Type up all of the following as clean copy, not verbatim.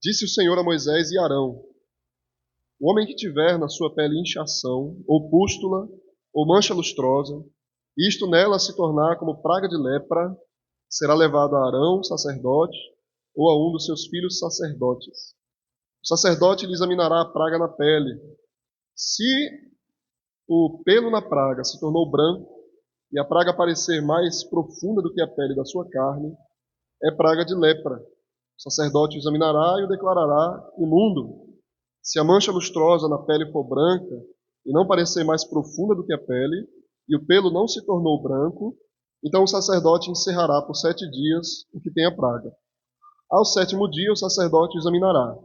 Disse o Senhor a Moisés e Arão: o homem que tiver na sua pele inchação, ou pústula, ou mancha lustrosa, e isto nela se tornar como praga de lepra, será levado a Arão, sacerdote, ou a um dos seus filhos sacerdotes. O sacerdote lhe examinará a praga na pele. Se o pelo na praga se tornou branco, e a praga parecer mais profunda do que a pele da sua carne, é praga de lepra. O sacerdote o examinará e o declarará imundo. Se a mancha lustrosa na pele for branca e não parecer mais profunda do que a pele, e o pelo não se tornou branco, então o sacerdote encerrará por 7 dias o que tem a praga. Ao 7º dia o sacerdote o examinará.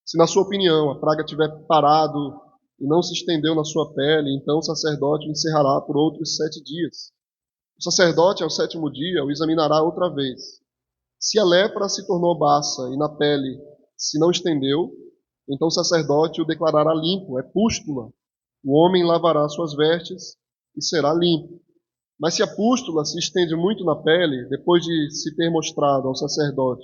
Se na sua opinião a praga tiver parado e não se estendeu na sua pele, então o sacerdote o encerrará por outros 7 dias. O sacerdote ao 7º dia o examinará outra vez. Se a lepra se tornou baça e na pele se não estendeu, então o sacerdote o declarará limpo, é pústula. O homem lavará suas vestes e será limpo. Mas se a pústula se estende muito na pele, depois de se ter mostrado ao sacerdote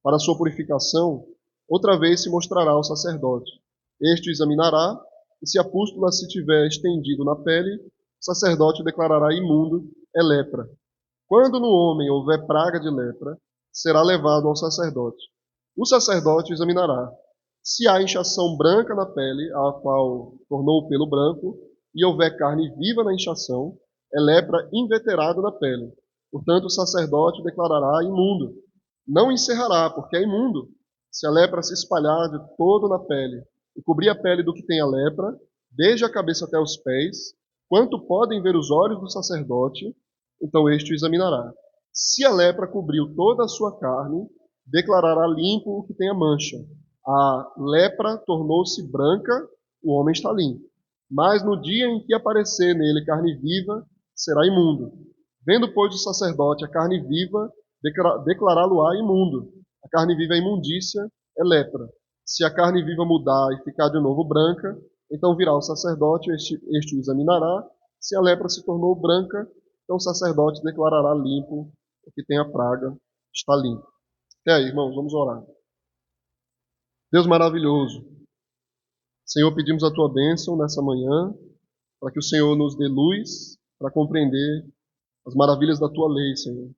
para sua purificação, outra vez se mostrará ao sacerdote. Este o examinará, e se a pústula se tiver estendido na pele, o sacerdote o declarará imundo, é lepra. Quando no homem houver praga de lepra, será levado ao sacerdote. O sacerdote o examinará. Se há inchação branca na pele, a qual tornou o pelo branco, e houver carne viva na inchação, é lepra inveterada na pele. Portanto, o sacerdote o declarará imundo. Não encerrará, porque é imundo. Se a lepra se espalhar de todo na pele e cobrir a pele do que tem a lepra, desde a cabeça até os pés, quanto podem ver os olhos do sacerdote, então este o examinará. Se a lepra cobriu toda a sua carne, declarará limpo o que tem a mancha. A lepra tornou-se branca, o homem está limpo. Mas no dia em que aparecer nele carne viva, será imundo. Vendo, pois, o sacerdote a carne viva, declará-lo-á imundo. A carne viva é imundícia, é lepra. Se a carne viva mudar e ficar de novo branca, então virá o sacerdote, este o examinará. Se a lepra se tornou branca, então o sacerdote declarará limpo o que tem a praga, está limpo. Até aí, irmãos, vamos orar. Deus maravilhoso, Senhor, pedimos a tua bênção nessa manhã, para que o Senhor nos dê luz para compreender as maravilhas da tua lei, Senhor.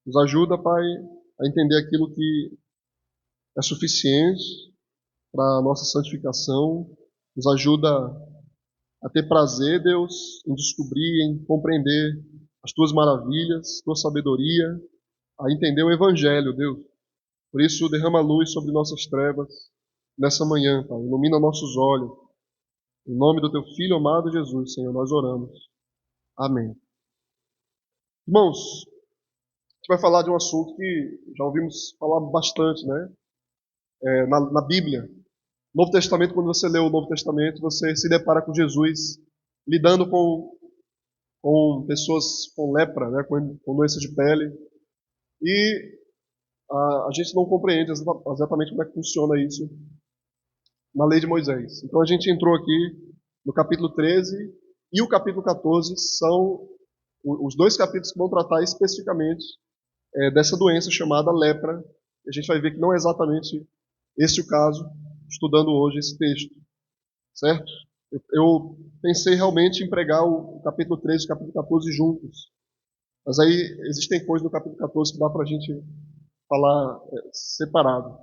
Nos ajuda, Pai, a entender aquilo que é suficiente para a nossa santificação. Nos ajuda a ter prazer, Deus, em descobrir, em compreender as tuas maravilhas, tua sabedoria, a entender o Evangelho, Deus. Por isso, derrama luz sobre nossas trevas nessa manhã, Pai. Ilumina nossos olhos. Em nome do teu Filho amado Jesus, Senhor, nós oramos. Amém. Irmãos, a gente vai falar de um assunto que já ouvimos falar bastante, né? Na Bíblia. No Novo Testamento, quando você lê o Novo Testamento, você se depara com Jesus lidando com pessoas com lepra, né? Com doença de pele. E a gente não compreende exatamente como é que funciona isso na lei de Moisés. Então a gente entrou aqui no capítulo 13 e o capítulo 14 são os dois capítulos que vão tratar especificamente dessa doença chamada lepra. A gente vai ver que não é exatamente esse o caso, estudando hoje esse texto, certo? Eu pensei realmente em pregar o capítulo 13 e o capítulo 14 juntos, mas aí existem coisas no capítulo 14 que dá para a gente falar separado.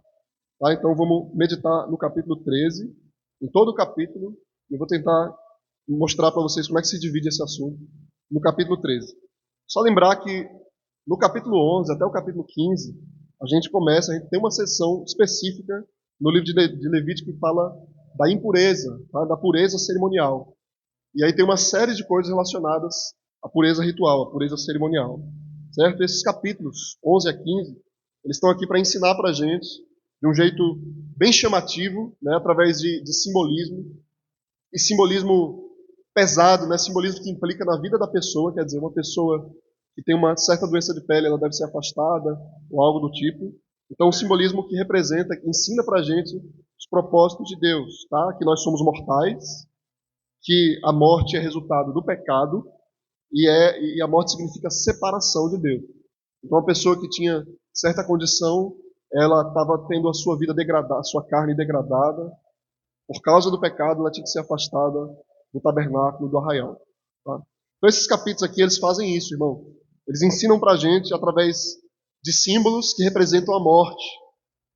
Tá? Então vamos meditar no capítulo 13, em todo o capítulo, e eu vou tentar mostrar para vocês como é que se divide esse assunto no capítulo 13. Só lembrar que no capítulo 11 até o capítulo 15, a gente tem uma sessão específica no livro de Levítico que fala da impureza, tá? Da pureza cerimonial. E aí tem uma série de coisas relacionadas à pureza ritual, à pureza cerimonial. Certo? Esses capítulos 11 a 15, eles estão aqui para ensinar para a gente de um jeito bem chamativo, né, através de simbolismo, e simbolismo pesado, né, simbolismo que implica na vida da pessoa, quer dizer, uma pessoa que tem uma certa doença de pele, ela deve ser afastada, ou algo do tipo. Então, um simbolismo que representa, que ensina para a gente os propósitos de Deus, tá? Que nós somos mortais, que a morte é resultado do pecado, e a morte significa separação de Deus. Então, uma pessoa que tinha certa condição ela estava tendo a sua vida degradada, a sua carne degradada. Por causa do pecado, ela tinha que ser afastada do tabernáculo, do arraial. Tá? Então, esses capítulos aqui, eles fazem isso, irmão. Eles ensinam para a gente através de símbolos que representam a morte,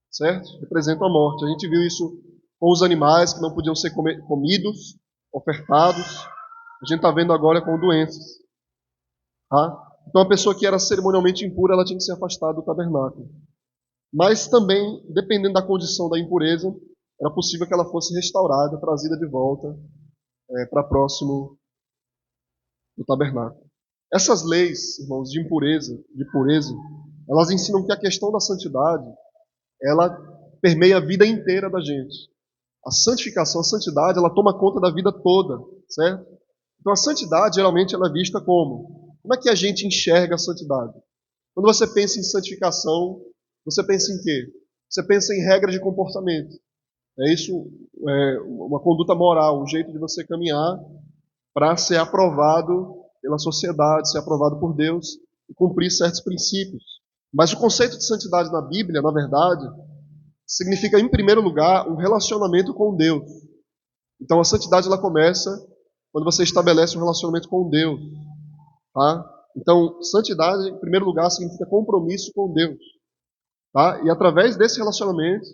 certo? Representam a morte. A gente viu isso com os animais que não podiam ser comidos, ofertados. A gente está vendo agora com doenças. Tá? Então, a pessoa que era cerimonialmente impura, ela tinha que ser afastada do tabernáculo. Mas também, dependendo da condição da impureza, era possível que ela fosse restaurada, trazida de volta para próximo do tabernáculo. Essas leis, irmãos, de pureza, elas ensinam que a questão da santidade, ela permeia a vida inteira da gente. A santificação, a santidade, ela toma conta da vida toda, certo? Então a santidade, geralmente, ela é vista como? Como é que a gente enxerga a santidade? Quando você pensa em santificação, você pensa em quê? Você pensa em regra de comportamento. É isso, uma conduta moral, um jeito de você caminhar para ser aprovado pela sociedade, ser aprovado por Deus e cumprir certos princípios. Mas o conceito de santidade na Bíblia, na verdade, significa, em primeiro lugar, um relacionamento com Deus. Então a santidade ela começa quando você estabelece um relacionamento com Deus. Tá? Então, santidade, em primeiro lugar, significa compromisso com Deus. Tá? E através desse relacionamento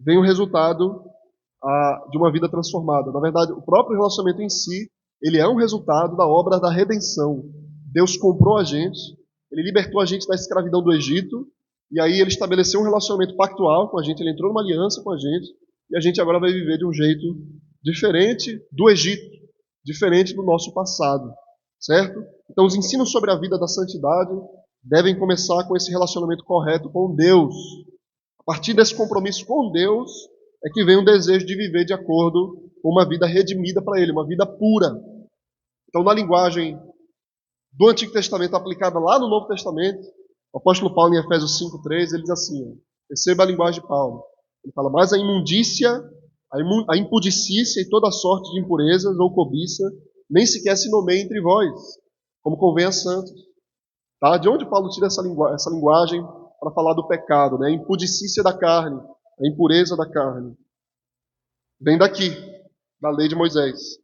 vem o resultado de uma vida transformada. Na verdade, o próprio relacionamento em si, ele é um resultado da obra da redenção. Deus comprou a gente, ele libertou a gente da escravidão do Egito, e aí ele estabeleceu um relacionamento pactual com a gente, ele entrou numa aliança com a gente, e a gente agora vai viver de um jeito diferente do Egito, diferente do nosso passado, certo? Então os ensinos sobre a vida da santidade devem começar com esse relacionamento correto com Deus. A partir desse compromisso com Deus é que vem o desejo de viver de acordo com uma vida redimida para Ele, uma vida pura. Então, na linguagem do Antigo Testamento aplicada lá no Novo Testamento, o apóstolo Paulo em Efésios 5:3, ele diz assim, perceba a linguagem de Paulo. Ele fala, mas a imundícia, a impudicícia e toda sorte de impurezas ou cobiça, nem sequer se nomeia entre vós, como convém a santos. Tá? De onde Paulo tira essa linguagem para falar do pecado, né? A impudicícia da carne, a impureza da carne? Vem daqui, da lei de Moisés.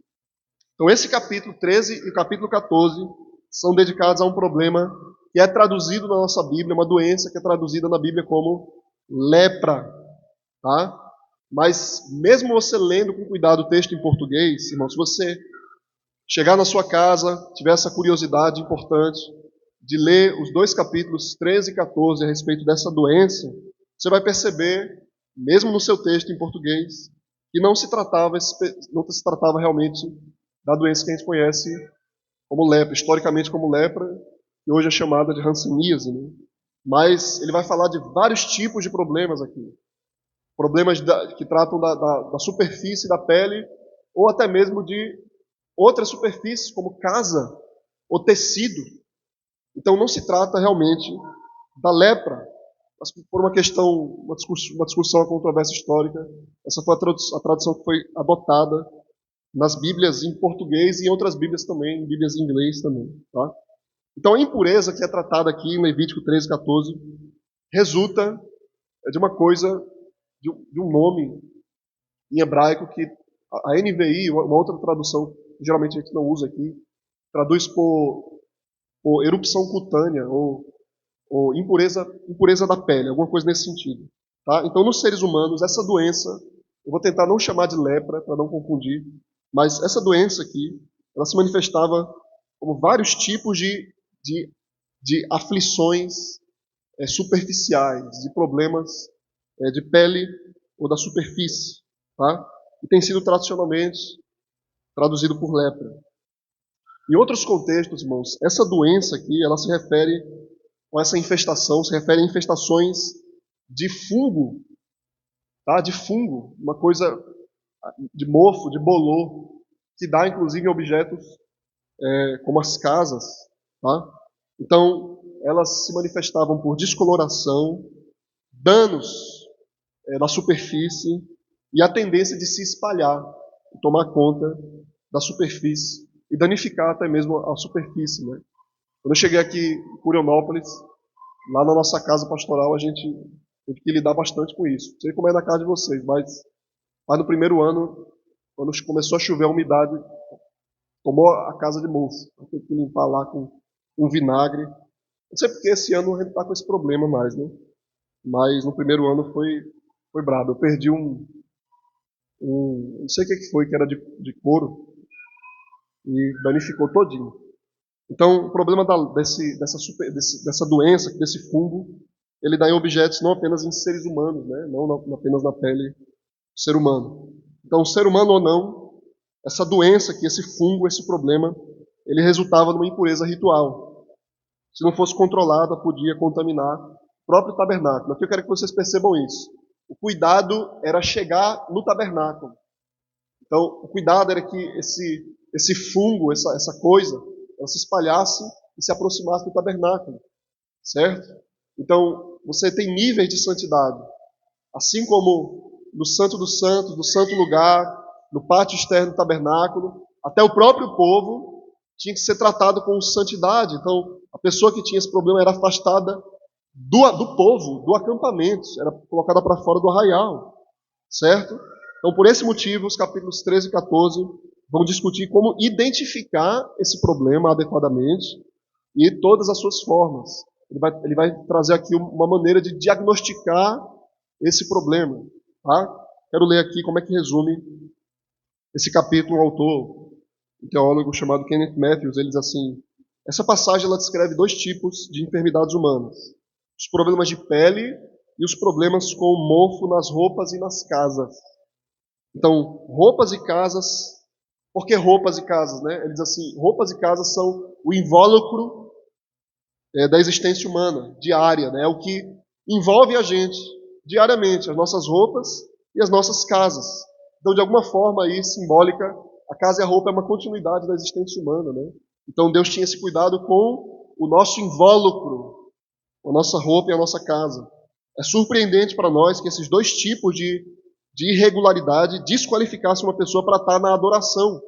Então esse capítulo 13 e o capítulo 14 são dedicados a um problema que é traduzido na nossa Bíblia, uma doença que é traduzida na Bíblia como lepra. Tá? Mas mesmo você lendo com cuidado o texto em português, irmão, se você chegar na sua casa, tiver essa curiosidade importante de ler os dois capítulos 13 e 14 a respeito dessa doença, você vai perceber, mesmo no seu texto em português, que não se tratava realmente da doença que a gente conhece como lepra, historicamente como lepra, que hoje é chamada de hanseníase, né? Mas ele vai falar de vários tipos de problemas aqui. Problemas que tratam da superfície da pele, ou até mesmo de outras superfícies, como casa ou tecido. Então não se trata realmente da lepra, mas por uma questão, uma discussão, uma controvérsia histórica, essa foi a tradução que foi adotada nas Bíblias em português e em outras Bíblias também, em Bíblias em inglês também. Tá? Então a impureza que é tratada aqui em Levítico 13, 14, resulta de uma coisa, de um nome em hebraico que a NVI, uma outra tradução que geralmente a gente não usa aqui, traduz por erupção cutânea ou impureza da pele, alguma coisa nesse sentido. Tá? Então, nos seres humanos, essa doença, eu vou tentar não chamar de lepra, para não confundir, mas essa doença aqui, ela se manifestava como vários tipos de aflições superficiais, de problemas de pele ou da superfície. Tá? E tem sido tradicionalmente traduzido por lepra. Em outros contextos, irmãos, essa doença aqui, ela se refere, com essa infestação, se refere a infestações de fungo, tá? De fungo, uma coisa de mofo, de bolor, que dá inclusive em objetos como as casas. Tá? Então, elas se manifestavam por descoloração, danos na superfície e a tendência de se espalhar, de tomar conta da superfície e danificar até mesmo a superfície. Né? Quando eu cheguei aqui em Curionópolis, lá na nossa casa pastoral, a gente Tive que lidar bastante com isso. Não sei como é na casa de vocês, mas no primeiro ano, quando começou a chover, a umidade tomou a casa de mofo. Eu tive que limpar lá com um vinagre. Não sei porque esse ano a gente está com esse problema mais, né? Mas no primeiro ano foi brabo. Eu perdi não sei o que foi, que era de couro, e danificou todinho. Então, o problema dessa doença, desse fungo, ele dá em objetos não apenas em seres humanos, né? Não apenas na pele do ser humano. Então, ser humano ou não, essa doença aqui, esse fungo, esse problema, ele resultava numa impureza ritual. Se não fosse controlada, podia contaminar o próprio tabernáculo. Aqui eu quero que vocês percebam isso. O cuidado era chegar no tabernáculo. Então, o cuidado era que esse fungo, essa coisa, ela se espalhasse e se aproximasse do tabernáculo, certo? Então, você tem níveis de santidade. Assim como no Santo dos Santos, no santo lugar, no pátio externo do tabernáculo, até o próprio povo tinha que ser tratado com santidade. Então, a pessoa que tinha esse problema era afastada do povo, do acampamento, era colocada para fora do arraial, certo? Então, por esse motivo, os capítulos 13 e 14 vão discutir como identificar esse problema adequadamente e todas as suas formas. Ele vai trazer aqui uma maneira de diagnosticar esse problema. Tá? Quero ler aqui como é que resume esse capítulo um autor, um teólogo chamado Kenneth Matthews. Ele diz assim: essa passagem ela descreve dois tipos de enfermidades humanas: os problemas de pele e os problemas com o mofo nas roupas e nas casas. Então, roupas e casas. Por que roupas e casas? Né? Ele diz assim: roupas e casas são o invólucro da existência humana, diária. Né? É o que envolve a gente diariamente, as nossas roupas e as nossas casas. Então, de alguma forma aí, simbólica, a casa e a roupa é uma continuidade da existência humana. Né? Então, Deus tinha esse cuidado com o nosso invólucro, a nossa roupa e a nossa casa. É surpreendente para nós que esses dois tipos de irregularidade desqualificasse uma pessoa para estar na adoração.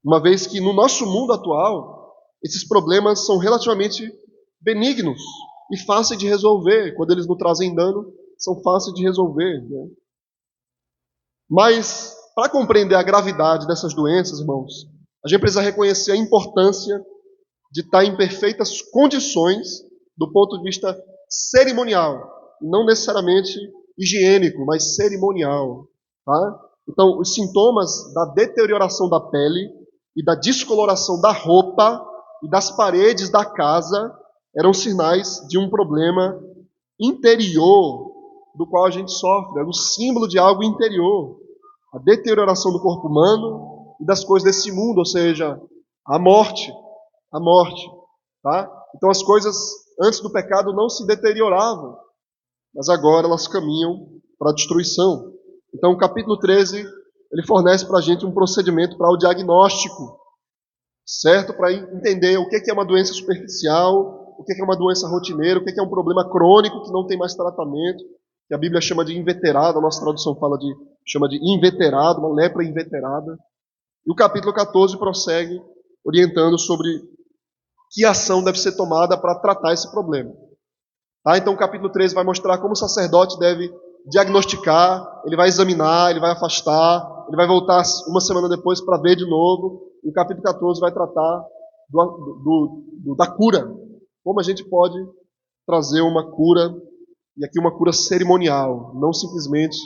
Uma vez que no nosso mundo atual, esses problemas são relativamente benignos e fáceis de resolver. Quando eles não trazem dano, são fáceis de resolver. Né? Mas, para compreender a gravidade dessas doenças, irmãos, a gente precisa reconhecer a importância de estar em perfeitas condições do ponto de vista cerimonial, não necessariamente higiênico, mas cerimonial. Tá? Então, os sintomas da deterioração da pele e da descoloração da roupa e das paredes da casa eram sinais de um problema interior do qual a gente sofre. Era um símbolo de algo interior. A deterioração do corpo humano e das coisas desse mundo, ou seja, a morte. A morte. Tá? Então, as coisas antes do pecado não se deterioravam, mas agora elas caminham para a destruição. Então, o capítulo 13, ele fornece para a gente um procedimento para o diagnóstico, certo? Para entender o que é uma doença superficial, o que é uma doença rotineira, o que é um problema crônico que não tem mais tratamento, que a Bíblia chama de inveterado, a nossa tradução chama de inveterado, uma lepra inveterada. E o capítulo 14 prossegue orientando sobre que ação deve ser tomada para tratar esse problema. Tá? Então o capítulo 13 vai mostrar como o sacerdote deve diagnosticar, ele vai examinar, ele vai afastar, ele vai voltar uma semana depois para ver de novo. E o capítulo 14 vai tratar da cura. Como a gente pode trazer uma cura, e aqui uma cura cerimonial, não simplesmente,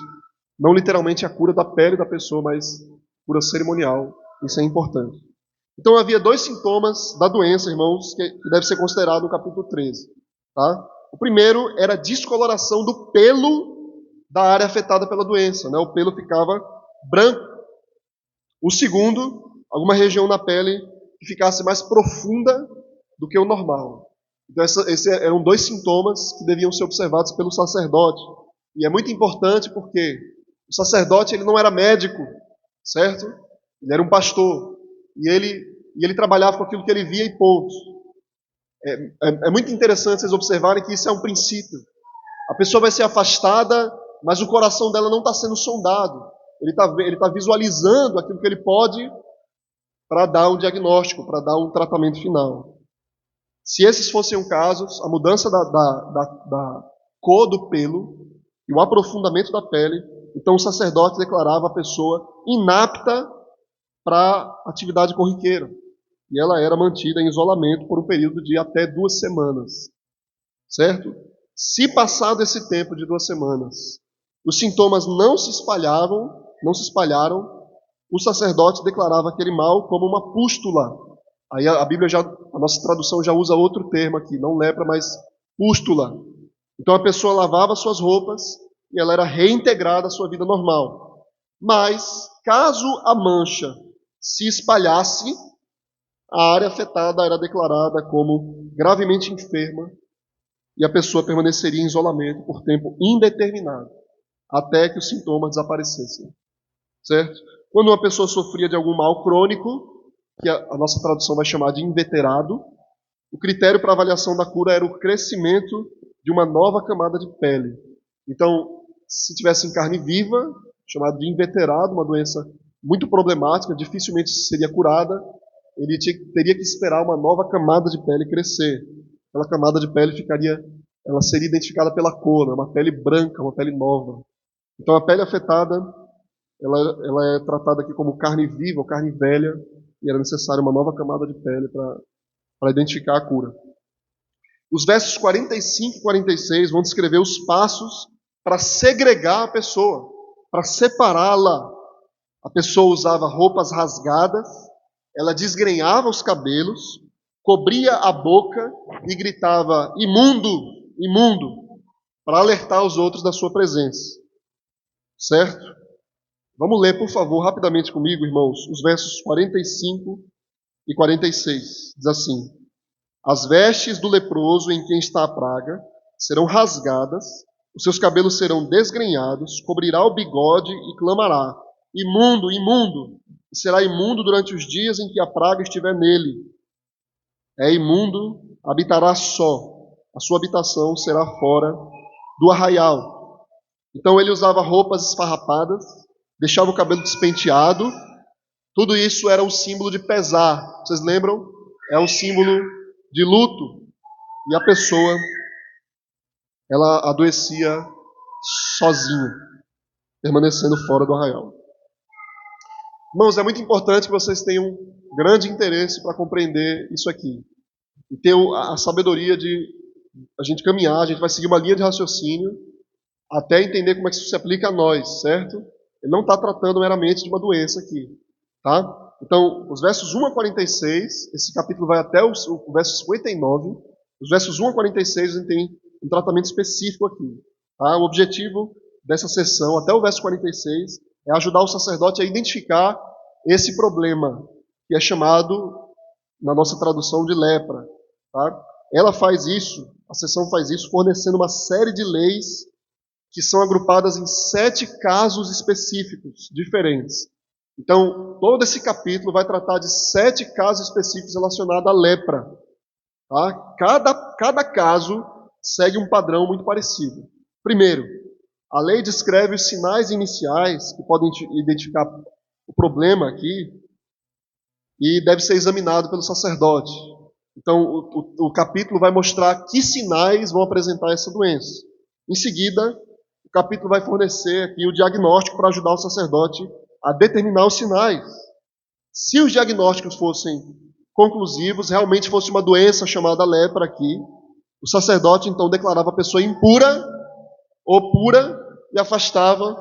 não literalmente a cura da pele da pessoa, mas cura cerimonial. Isso é importante. Então havia dois sintomas da doença, irmãos, que deve ser considerado no capítulo 13. Tá? O primeiro era a descoloração do pelo da área afetada pela doença. Né? O pelo ficava branco. O segundo, alguma região na pele que ficasse mais profunda do que o normal. Então esses eram dois sintomas que deviam ser observados pelo sacerdote. E é muito importante porque o sacerdote ele não era médico, certo? Ele era um pastor. E ele trabalhava com aquilo que ele via e ponto. É muito interessante vocês observarem que isso é um princípio. A pessoa vai ser afastada, mas o coração dela não está sendo sondado. Ele tá visualizando aquilo que ele pode para dar um diagnóstico, para dar um tratamento final. Se esses fossem os casos, a mudança da cor do pelo e o aprofundamento da pele, então o sacerdote declarava a pessoa inapta para atividade corriqueira. E ela era mantida em isolamento por um período de até 2 semanas. Certo? Se passado esse tempo de 2 semanas, os sintomas não se espalharam, o sacerdote declarava aquele mal como uma pústula. Aí a Bíblia a nossa tradução já usa outro termo aqui, não lepra, mas pústula. Então a pessoa lavava suas roupas e ela era reintegrada à sua vida normal. Mas, caso a mancha se espalhasse, a área afetada era declarada como gravemente enferma e a pessoa permaneceria em isolamento por tempo indeterminado, até que os sintomas desaparecessem. Certo? Quando uma pessoa sofria de algum mal crônico, que a nossa tradução vai chamar de inveterado, o critério para avaliação da cura era o crescimento de uma nova camada de pele. Então, se tivesse em carne viva, chamado de inveterado, uma doença muito problemática, dificilmente seria curada, ele teria que esperar uma nova camada de pele crescer. Aquela camada de pele ela seria identificada pela cor, né? Uma pele branca, uma pele nova. Então a pele afetada, ela é tratada aqui como carne viva ou carne velha, e era necessária uma nova camada de pele para identificar a cura. Os versos 45 e 46 vão descrever os passos para segregar a pessoa, para separá-la. A pessoa usava roupas rasgadas, ela desgrenhava os cabelos, cobria a boca e gritava: imundo, imundo, para alertar os outros da sua presença. Certo? Vamos ler, por favor, rapidamente comigo, irmãos, os versos 45 e 46. Diz assim: as vestes do leproso em quem está a praga serão rasgadas, os seus cabelos serão desgrenhados, cobrirá o bigode e clamará: imundo, imundo, e será imundo durante os dias em que a praga estiver nele. É imundo, habitará só, a sua habitação será fora do arraial. Então ele usava roupas esfarrapadas, deixava o cabelo despenteado, tudo isso era um símbolo de pesar. Vocês lembram? É um símbolo de luto. E a pessoa, ela adoecia sozinha, permanecendo fora do arraial. Irmãos, é muito importante que vocês tenham grande interesse para compreender isso aqui. E ter a sabedoria de a gente caminhar, a gente vai seguir uma linha de raciocínio até entender como é que isso se aplica a nós, certo? Ele não está tratando meramente de uma doença aqui, tá? Então, os versos 1 a 46, esse capítulo vai até o verso 59, os versos 1 a 46 a gente tem um tratamento específico aqui, tá? O objetivo dessa sessão, até o verso 46, é ajudar o sacerdote a identificar esse problema, que é chamado, na nossa tradução, de lepra, tá? Ela faz isso, a sessão faz isso, fornecendo uma série de leis que são agrupadas em 7 casos específicos diferentes. Então, todo esse capítulo vai tratar de 7 casos específicos relacionados à lepra. Tá? Cada caso segue um padrão muito parecido. Primeiro, a lei descreve os sinais iniciais que podem identificar o problema aqui e deve ser examinado pelo sacerdote. Então, o capítulo vai mostrar que sinais vão apresentar essa doença. Em seguida, o capítulo vai fornecer aqui o diagnóstico para ajudar o sacerdote a determinar os sinais. Se os diagnósticos fossem conclusivos, realmente fosse uma doença chamada lepra aqui, o sacerdote então declarava a pessoa impura ou pura e afastava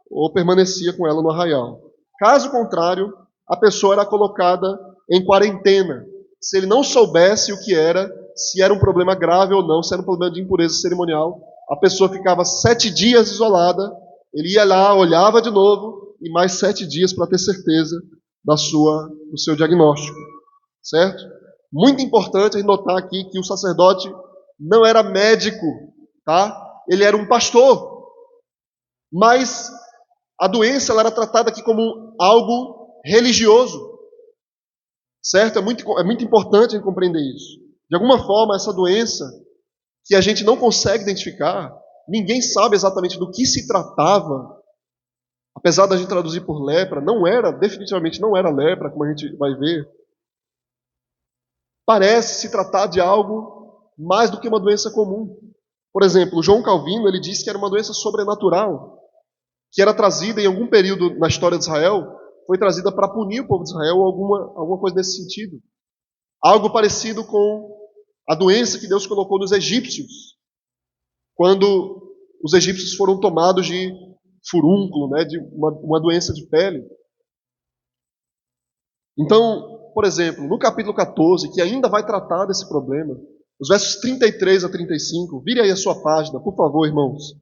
ou permanecia com ela no arraial. Caso contrário, a pessoa era colocada em quarentena. Se ele não soubesse o que era, se era um problema grave ou não, se era um problema de impureza cerimonial, a pessoa ficava 7 dias isolada, ele ia lá, olhava de novo, e mais 7 dias para ter certeza do seu diagnóstico. Certo? Muito importante a gente notar aqui que o sacerdote não era médico, tá? Ele era um pastor. Mas a doença ela era tratada aqui como algo religioso. Certo? É muito importante a gente compreender isso. De alguma forma, essa doença que a gente não consegue identificar, ninguém sabe exatamente do que se tratava, apesar da gente traduzir por lepra, definitivamente não era lepra, como a gente vai ver. Parece se tratar de algo mais do que uma doença comum. Por exemplo, João Calvino, ele diz que era uma doença sobrenatural, que era trazida em algum período na história de Israel, foi trazida para punir o povo de Israel, alguma coisa nesse sentido. Algo parecido com a doença que Deus colocou nos egípcios, quando os egípcios foram tomados de furúnculo, né, de uma doença de pele. Então, por exemplo, no capítulo 14, que ainda vai tratar desse problema, os versos 33 a 35, vire aí a sua página, por favor, irmãos.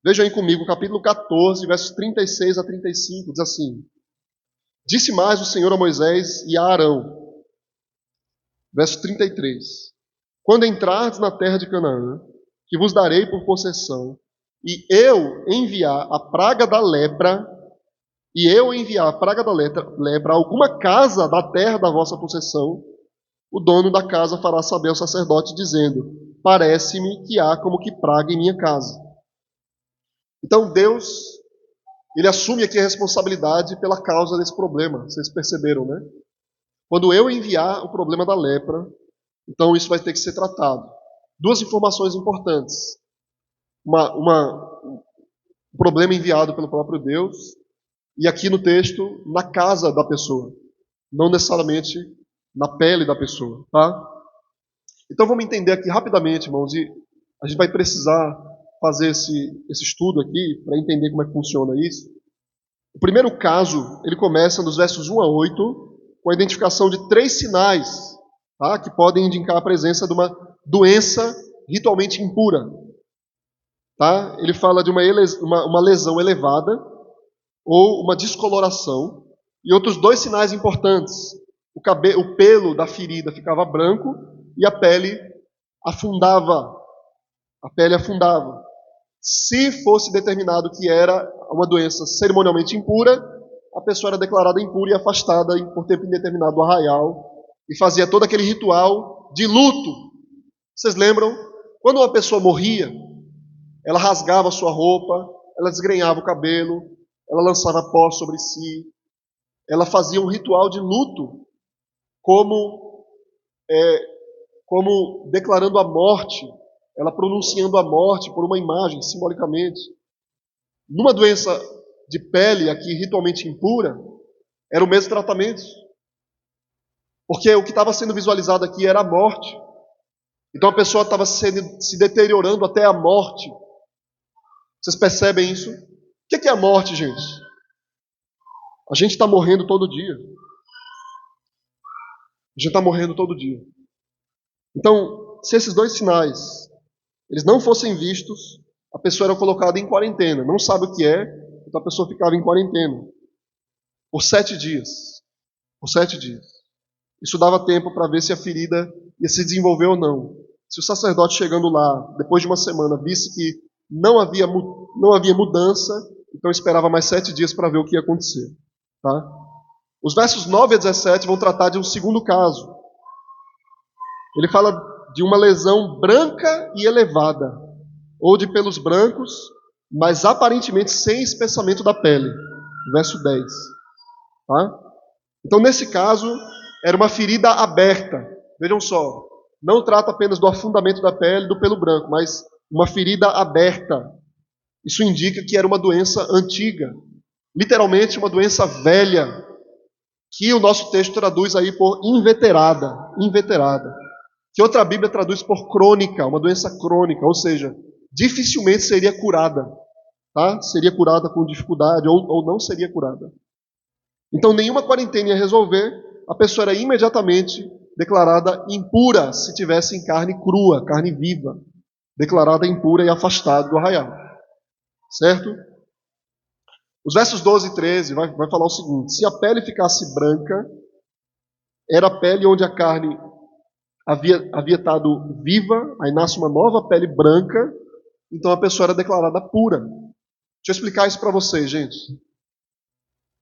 Vejam aí comigo, capítulo 14, versos 36 a 35, diz assim: Disse mais o Senhor a Moisés e a Arão, verso 33, Quando entrardes na terra de Canaã, que vos darei por possessão, e eu enviar a praga da lepra, a alguma casa da terra da vossa possessão, o dono da casa fará saber ao sacerdote, dizendo: Parece-me que há como que praga em minha casa. Então Deus, ele assume aqui a responsabilidade pela causa desse problema. Vocês perceberam, né? Quando eu enviar o problema da lepra, então isso vai ter que ser tratado. Duas informações importantes. Um problema enviado pelo próprio Deus, e aqui no texto, na casa da pessoa, não necessariamente na pele da pessoa, tá? Então vamos entender aqui rapidamente, irmãos, e a gente vai precisar fazer esse estudo aqui para entender como é que funciona isso. O primeiro caso, ele começa nos versos 1 a 8, com a identificação de 3 sinais, tá, que podem indicar a presença de uma doença ritualmente impura. Tá? Ele fala de uma lesão elevada ou uma descoloração, e outros 2 sinais importantes. O pelo da ferida ficava branco e a pele afundava. Se fosse determinado que era uma doença cerimonialmente impura, a pessoa era declarada impura e afastada por tempo indeterminado do arraial, e fazia todo aquele ritual de luto. Vocês lembram? Quando uma pessoa morria, ela rasgava a sua roupa, ela desgrenhava o cabelo, ela lançava pó sobre si, ela fazia um ritual de luto, como declarando a morte, ela pronunciando a morte por uma imagem, simbolicamente. Numa doença de pele, aqui ritualmente impura, era o mesmo tratamento. Porque o que estava sendo visualizado aqui era a morte. Então a pessoa estava se deteriorando até a morte. Vocês percebem isso? O que é a morte, gente? A gente está morrendo todo dia. Então, se esses 2 sinais eles não fossem vistos, a pessoa era colocada em quarentena. Não sabe o que é, então a pessoa ficava em quarentena por 7 dias. Isso dava tempo para ver se a ferida ia se desenvolver ou não. Se o sacerdote chegando lá, depois de uma semana, visse que não havia mudança, então esperava mais 7 dias para ver o que ia acontecer. Tá? Os versos 9 a 17 vão tratar de um segundo caso. Ele fala de uma lesão branca e elevada, ou de pelos brancos, mas aparentemente sem espessamento da pele. Verso 10. Tá? Então, nesse caso, era uma ferida aberta. Vejam só, não trata apenas do afundamento da pele, do pelo branco, mas uma ferida aberta. Isso indica que era uma doença antiga, literalmente uma doença velha, que o nosso texto traduz aí por inveterada. Que outra Bíblia traduz por crônica, uma doença crônica, ou seja, dificilmente seria curada. Tá? Seria curada com dificuldade ou não seria curada. Então nenhuma quarentena ia resolver, a pessoa era imediatamente declarada impura se tivesse em carne crua, carne viva, declarada impura e afastada do arraial. Certo? Os versos 12 e 13 vai falar o seguinte: se a pele ficasse branca, era a pele onde a carne havia estado viva, aí nasce uma nova pele branca, então a pessoa era declarada pura. Deixa eu explicar isso para vocês, gente.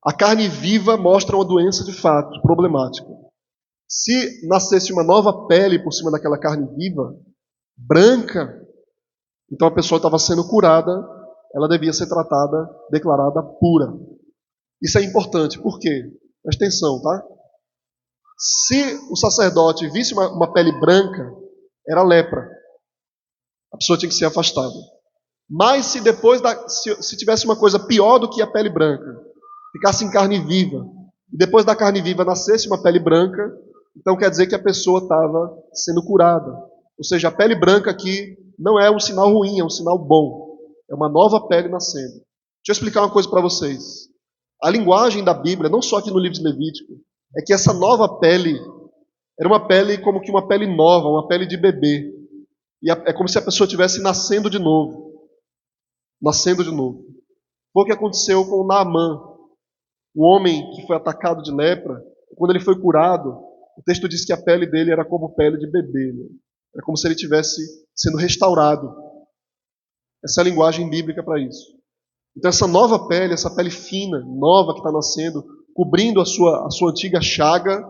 A carne viva mostra uma doença de fato, problemática. Se nascesse uma nova pele por cima daquela carne viva, branca, então a pessoa estava sendo curada, ela devia ser tratada, declarada pura. Isso é importante, por quê? Presta atenção, tá? Se o sacerdote visse uma pele branca, era lepra. A pessoa tinha que ser afastada. Mas se depois se tivesse uma coisa pior do que a pele branca, ficasse em carne viva, e depois da carne viva nascesse uma pele branca, então quer dizer que a pessoa estava sendo curada. Ou seja, a pele branca aqui não é um sinal ruim, é um sinal bom. É uma nova pele nascendo. Deixa eu explicar uma coisa para vocês. A linguagem da Bíblia, não só aqui no livro de Levítico, é que essa nova pele era uma pele como que uma pele nova, uma pele de bebê. E é como se a pessoa estivesse nascendo de novo. Nascendo de novo. Foi o que aconteceu com Naamã, o homem que foi atacado de lepra. Quando ele foi curado, o texto diz que a pele dele era como pele de bebê. Né? Era como se ele estivesse sendo restaurado. Essa é a linguagem bíblica para isso. Então essa nova pele, essa pele fina, nova que está nascendo, cobrindo a sua antiga chaga,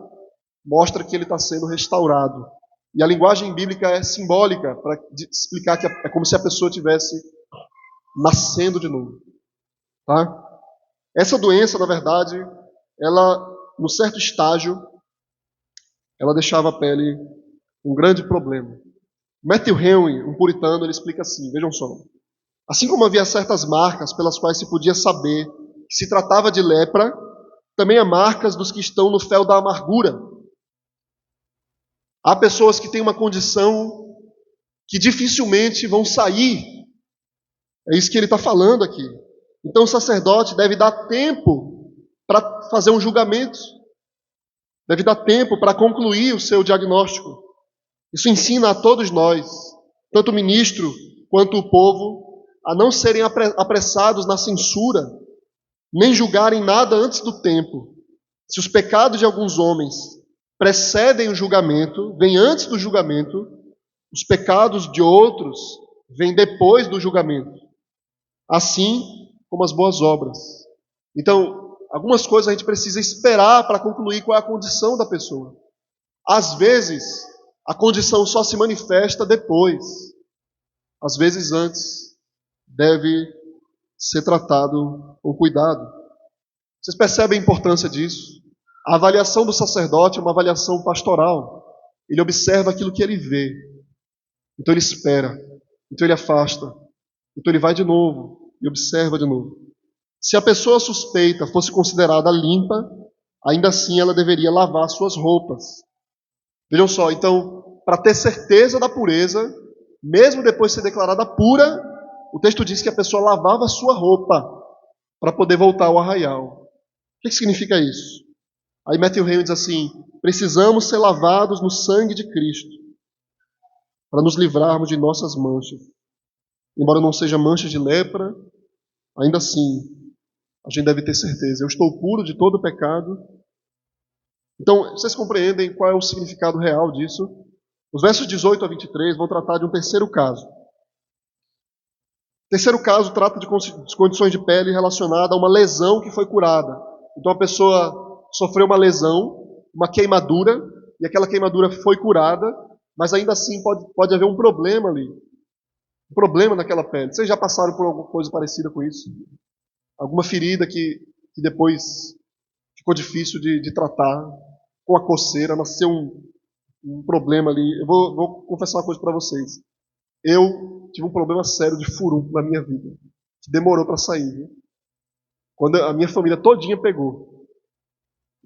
mostra que ele está sendo restaurado. E a linguagem bíblica é simbólica para explicar que é como se a pessoa estivesse nascendo de novo. Tá? Essa doença, na verdade, ela, no certo estágio, ela deixava a pele um grande problema. Matthew Henry, um puritano, ele explica assim, vejam só. Assim como havia certas marcas pelas quais se podia saber que se tratava de lepra, também há marcas dos que estão no fel da amargura. Há pessoas que têm uma condição que dificilmente vão sair. É isso que ele está falando aqui. Então o sacerdote deve dar tempo para fazer um julgamento. Deve dar tempo para concluir o seu diagnóstico. Isso ensina a todos nós, tanto o ministro quanto o povo, a não serem apressados na censura, nem julgarem nada antes do tempo. Se os pecados de alguns homens precedem o julgamento, vêm antes do julgamento, os pecados de outros vêm depois do julgamento. Assim como as boas obras. Então, algumas coisas a gente precisa esperar para concluir qual é a condição da pessoa. Às vezes, a condição só se manifesta depois. Às vezes, antes, deve ser tratado com cuidado. Vocês percebem a importância disso? A avaliação do sacerdote é uma avaliação pastoral. Ele observa aquilo que ele vê. Então ele espera. Então ele afasta. Então ele vai de novo e observa de novo. Se a pessoa suspeita fosse considerada limpa, ainda assim ela deveria lavar suas roupas. Vejam só, então, para ter certeza da pureza, mesmo depois de ser declarada pura, o texto diz que a pessoa lavava a sua roupa para poder voltar ao arraial. O que significa isso? Aí Matthew Henry diz assim: precisamos ser lavados no sangue de Cristo para nos livrarmos de nossas manchas. Embora não seja mancha de lepra, ainda assim, a gente deve ter certeza. Eu estou puro de todo pecado. Então, vocês compreendem qual é o significado real disso? Os versos 18 a 23 vão tratar de um terceiro caso. O terceiro caso trata de condições de pele relacionada a uma lesão que foi curada. Então, a pessoa sofreu uma lesão, uma queimadura, e aquela queimadura foi curada, mas ainda assim pode haver um problema ali. Um problema naquela pele. Vocês já passaram por alguma coisa parecida com isso? Alguma ferida que depois ficou difícil de tratar, com a coceira, nasceu um problema ali. Eu vou confessar uma coisa para vocês. Eu tive um problema sério de furúnculo na minha vida, que demorou para sair. Viu? Quando a minha família todinha pegou,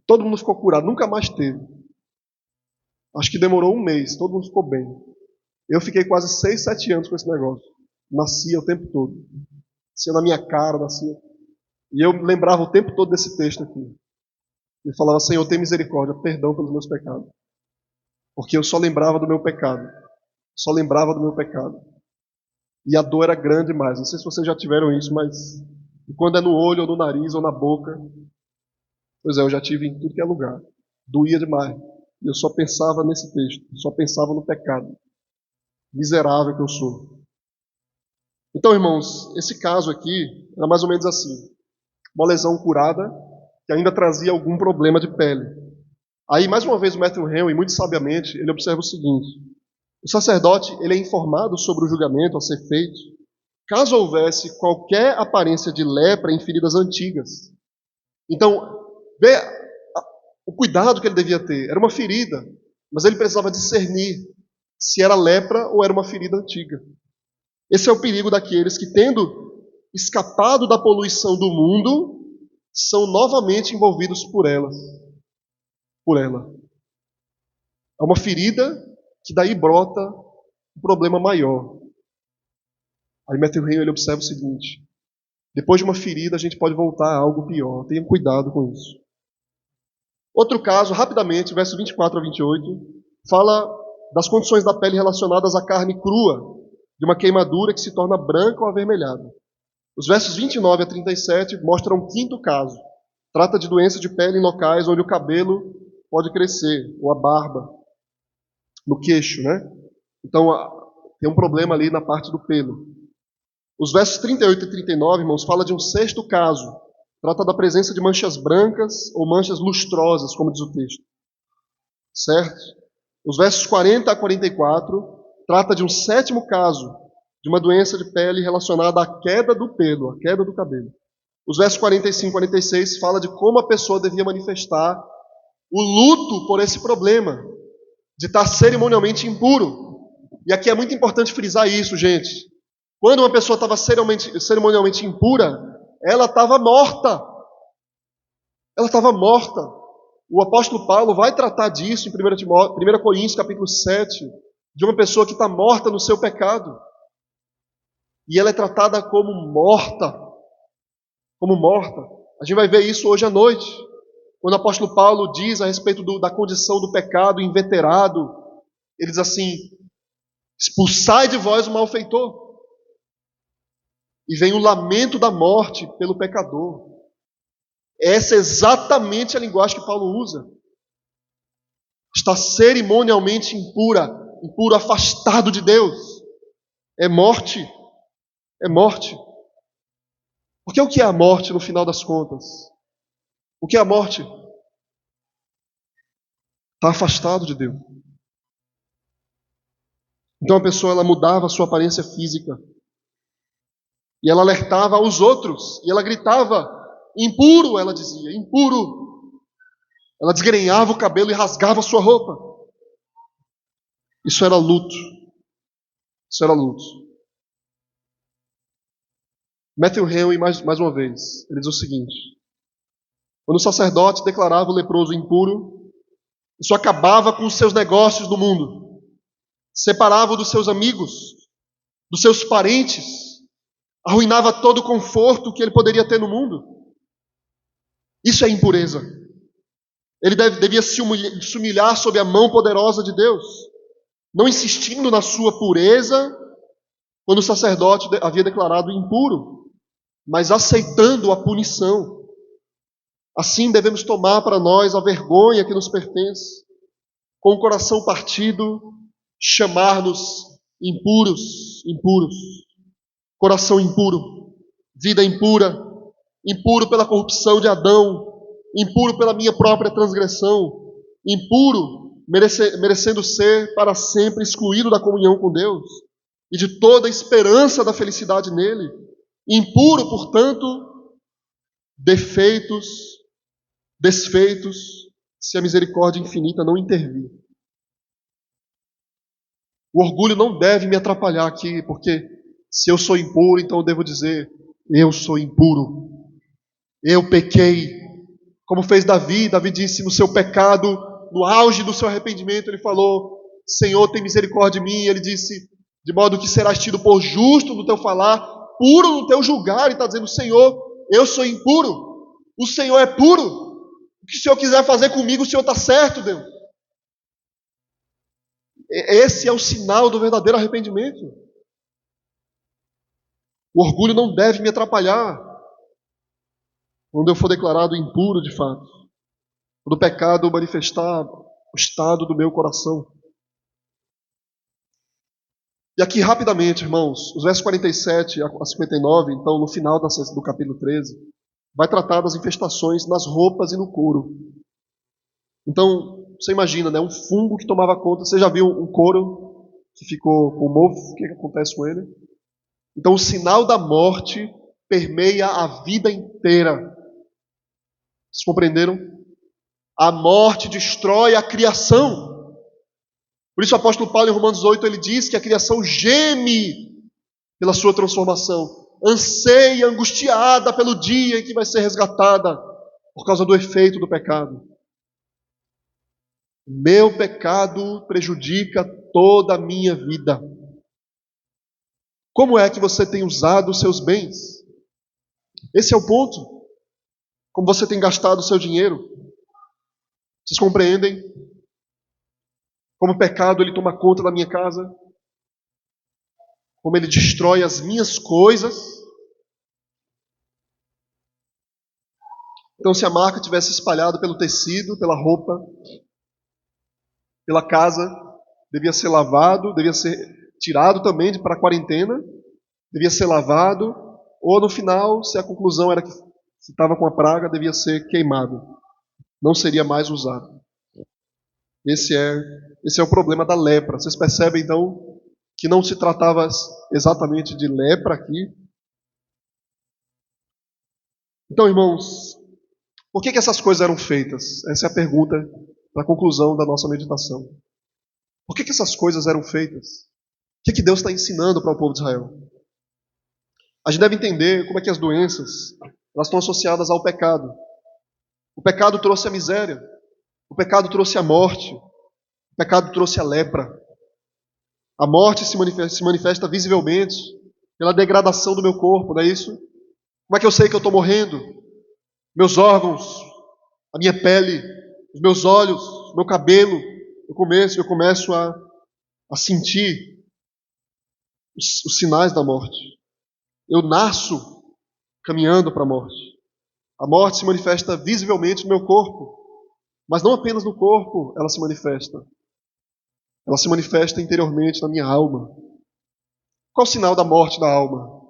todo mundo ficou curado, nunca mais teve. Acho que demorou um mês, todo mundo ficou bem. Eu fiquei quase 6, 7 anos com esse negócio. Nascia o tempo todo. Nascia na minha cara, nascia. E eu lembrava o tempo todo desse texto aqui. E falava: Senhor, tem misericórdia, perdão pelos meus pecados. Porque eu só lembrava do meu pecado. Só lembrava do meu pecado. E a dor era grande demais. Não sei se vocês já tiveram isso, mas quando é no olho, ou no nariz, ou na boca. Pois é, eu já tive em tudo que é lugar. Doía demais. E eu só pensava nesse texto. Só pensava no pecado. Miserável que eu sou. Então, irmãos, esse caso aqui era mais ou menos assim. Uma lesão curada que ainda trazia algum problema de pele. Aí, mais uma vez, o Matthew Henry, muito sabiamente, ele observa o seguinte: o sacerdote ele é informado sobre o julgamento a ser feito caso houvesse qualquer aparência de lepra em feridas antigas. Então, vê o cuidado que ele devia ter. Era uma ferida, mas ele precisava discernir se era lepra ou era uma ferida antiga. Esse é o perigo daqueles que, tendo escapado da poluição do mundo, são novamente envolvidos por ela. É uma ferida que daí brota um problema maior. Aí Matthew Henry ele observa o seguinte: depois de uma ferida a gente pode voltar a algo pior. Tenham cuidado com isso. Outro caso, rapidamente, verso 24 a 28, fala das condições da pele relacionadas à carne crua, de uma queimadura que se torna branca ou avermelhada. Os versos 29 a 37 mostram um quinto caso. Trata de doença de pele em locais onde o cabelo pode crescer, ou a barba, no queixo, né? Então, tem um problema ali na parte do pelo. Os versos 38 e 39, irmãos, fala de um sexto caso. Trata da presença de manchas brancas ou manchas lustrosas, como diz o texto. Certo? Os versos 40 a 44 trata de um sétimo caso, de uma doença de pele relacionada à queda do pelo, à queda do cabelo. Os versos 45 e 46 fala de como a pessoa devia manifestar o luto por esse problema, de estar cerimonialmente impuro. E aqui é muito importante frisar isso, gente. Quando uma pessoa estava cerimonialmente impura, ela estava morta. Ela estava morta. O apóstolo Paulo vai tratar disso em 1 Coríntios capítulo 7, de uma pessoa que está morta no seu pecado. E ela é tratada como morta. Como morta. A gente vai ver isso hoje à noite. Quando o apóstolo Paulo diz a respeito da condição do pecado inveterado, ele diz assim: expulsai de vós o malfeitor. E vem o lamento da morte pelo pecador. Essa é exatamente a linguagem que Paulo usa. Está cerimonialmente impuro, afastado de Deus. É morte. É morte. Porque o que é a morte no final das contas? O que é a morte? Está afastado de Deus. Então a pessoa ela mudava a sua aparência física. E ela alertava aos outros. E ela gritava: impuro, ela dizia, impuro. Ela desgrenhava o cabelo e rasgava a sua roupa. Isso era luto. Isso era luto. Matthew Henry, mais uma vez, ele diz o seguinte: quando o sacerdote declarava o leproso impuro, isso acabava com os seus negócios do mundo, separava-o dos seus amigos, dos seus parentes, arruinava todo o conforto que ele poderia ter no mundo. Isso é impureza. Ele devia se humilhar sob a mão poderosa de Deus, não insistindo na sua pureza, quando o sacerdote havia declarado impuro, mas aceitando a punição. Assim devemos tomar para nós a vergonha que nos pertence, com o coração partido, chamar-nos impuros. Coração impuro, vida impura, impuro pela corrupção de Adão, impuro pela minha própria transgressão, impuro, merecendo ser para sempre excluído da comunhão com Deus e de toda a esperança da felicidade nele. Impuro, portanto, desfeitos, se a misericórdia infinita não intervir. O orgulho não deve me atrapalhar aqui, porque se eu sou impuro, então eu devo dizer: eu sou impuro, eu pequei. Como fez Davi. Davi disse no seu pecado, no auge do seu arrependimento, ele falou: Senhor, tem misericórdia de mim. Ele disse: de modo que serás tido por justo no teu falar, puro no teu julgar. Ele está dizendo: Senhor, eu sou impuro, o Senhor é puro. O que o Senhor quiser fazer comigo, o Senhor está certo, Deus. Esse é o sinal do verdadeiro arrependimento. O orgulho não deve me atrapalhar quando eu for declarado impuro de fato, quando o pecado manifestar o estado do meu coração. E aqui rapidamente, irmãos, os versos 47 a 59, então no final do capítulo 13, vai tratar das infestações nas roupas e no couro. Então, você imagina, né, um fungo que tomava conta. Você já viu um couro que ficou com mofo? O que acontece com ele? Então, o sinal da morte permeia a vida inteira. Vocês compreenderam? A morte destrói a criação. Por isso o apóstolo Paulo em Romanos 8, ele diz que a criação geme pela sua transformação. Anseia, angustiada pelo dia em que vai ser resgatada por causa do efeito do pecado. Meu pecado prejudica toda a minha vida. Como é que você tem usado os seus bens? Esse é o ponto. Como você tem gastado o seu dinheiro? Vocês compreendem? Como o pecado ele toma conta da minha casa? Como ele destrói as minhas coisas? Então, se a marca tivesse espalhado pelo tecido, pela roupa, pela casa, devia ser lavado, devia ser tirado também para a quarentena, devia ser lavado, ou no final, se a conclusão era que se estava com a praga, devia ser queimado. Não seria mais usado. Esse é o problema da lepra. Vocês percebem, então, que não se tratava exatamente de lepra aqui? Então, irmãos, por que essas coisas eram feitas? Essa é a pergunta para a conclusão da nossa meditação. Por que essas coisas eram feitas? O que Deus está ensinando para o povo de Israel? A gente deve entender como é que as doenças elas estão associadas ao pecado. O pecado trouxe a miséria. O pecado trouxe a morte. O pecado trouxe a lepra. A morte se manifesta visivelmente pela degradação do meu corpo, não é isso? Como é que eu sei que eu estou morrendo? Meus órgãos, a minha pele, os meus olhos, o meu cabelo. Eu começo a sentir os sinais da morte. Eu nasço caminhando para a morte. A morte se manifesta visivelmente no meu corpo. Mas não apenas no corpo ela se manifesta. Ela se manifesta interiormente na minha alma. Qual o sinal da morte da alma?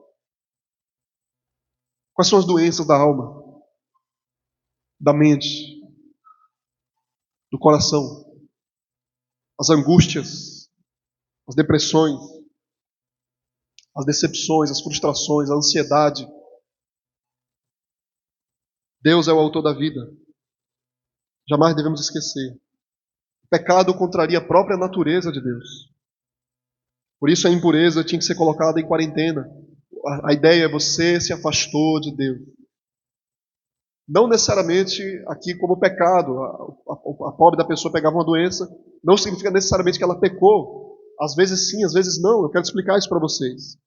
Quais são as doenças da alma? Da mente? Do coração? As angústias? As depressões? As decepções? As frustrações? A ansiedade? Deus é o autor da vida. Jamais devemos esquecer. O pecado contraria a própria natureza de Deus. Por isso a impureza tinha que ser colocada em quarentena. A ideia é você se afastou de Deus. Não necessariamente aqui como pecado. A pobre da pessoa pegava uma doença. Não significa necessariamente que ela pecou. Às vezes sim, às vezes não. Eu quero explicar isso para vocês.